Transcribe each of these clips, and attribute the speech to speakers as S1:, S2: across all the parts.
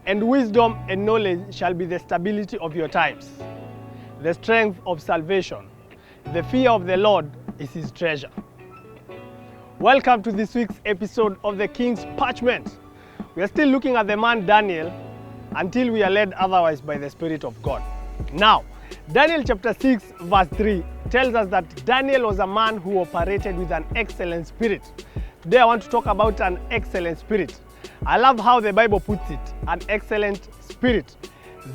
S1: And wisdom and knowledge shall be the stability of your times, the strength of salvation. The fear of the Lord is his treasure. Welcome to this week's episode of The King's Parchment. We are still looking at the man Daniel until we are led otherwise by the Spirit of God. Now, Daniel chapter 6 verse 3 tells us that Daniel was a man who operated with an excellent spirit. Today I want to talk about an excellent spirit. I love how the Bible puts it, an excellent spirit.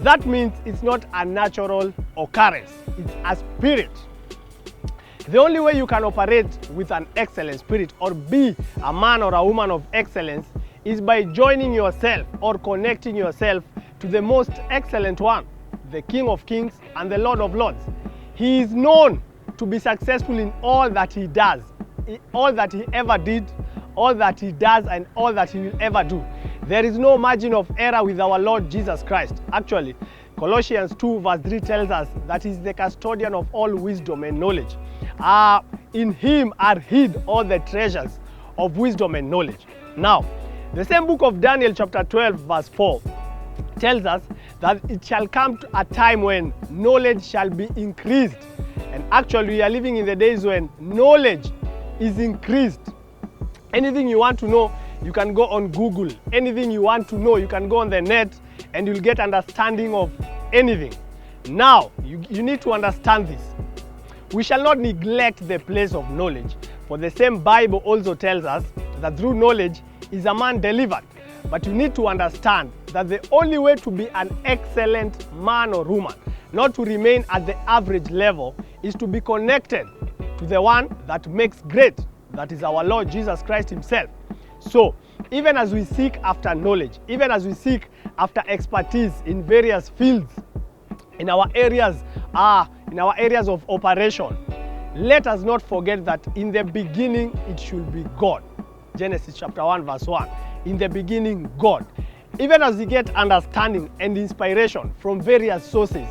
S1: That means it's not a natural occurrence, it's a spirit. The only way you can operate with an excellent spirit or be a man or a woman of excellence is by joining yourself or connecting yourself to the most excellent one, the King of Kings and the Lord of Lords. He is known to be successful in all that he does, all that he ever did, all that he does, and all that he will ever do. There is no margin of error with our Lord Jesus Christ. Actually, Colossians 2 verse 3 tells us that he is the custodian of all wisdom and knowledge. In him are hid all the treasures of wisdom and knowledge. Now, the same book of Daniel chapter 12 verse 4 tells us that it shall come to a time when knowledge shall be increased. And actually, we are living in the days when knowledge is increased. Anything you want to know, you can go on Google. Anything you want to know, you can go on the net and you'll get understanding of anything. Now, you need to understand this. We shall not neglect the place of knowledge, for the same Bible also tells us that through knowledge is a man delivered. But you need to understand that the only way to be an excellent man or woman, not to remain at the average level, is to be connected to the one that makes great, that is our Lord Jesus Christ himself. So, even as we seek after knowledge, even as we seek after expertise in various fields, in our areas of operation, let us not forget that in the beginning it should be God. Genesis chapter 1 verse 1. In the beginning, God. Even as we get understanding and inspiration from various sources,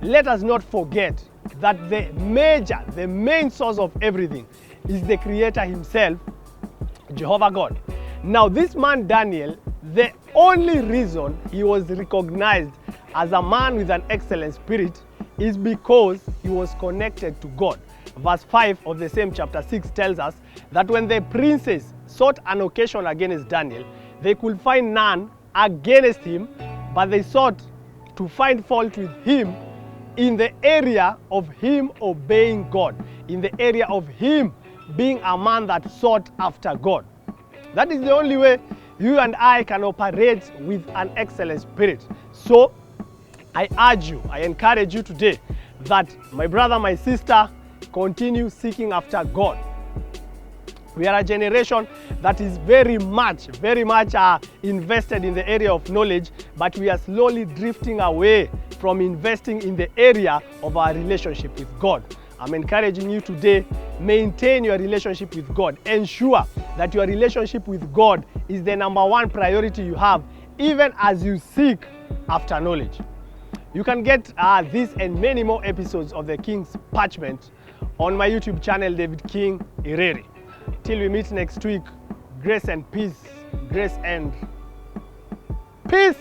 S1: let us not forget that the main source of everything is the Creator himself, Jehovah God. Now, this man Daniel, the only reason he was recognized as a man with an excellent spirit is because he was connected to God. Verse 5 of the same chapter 6 tells us that when the princes sought an occasion against Daniel, they could find none against him, but they sought to find fault with him in the area of him obeying God, in the area of him being a man that sought after God. That is the only way you and I can operate with an excellent spirit. So, I urge you, I encourage you today that, my brother, my sister, continue seeking after God. We are a generation that is very much invested in the area of knowledge, but we are slowly drifting away from investing in the area of our relationship with God. I'm encouraging you today, maintain your relationship with God. Ensure that your relationship with God is the number one priority you have, even as you seek after knowledge. You can get this and many more episodes of The King's Parchment on my YouTube channel, David King Ireri. Till we meet next week, grace and peace. Grace and peace.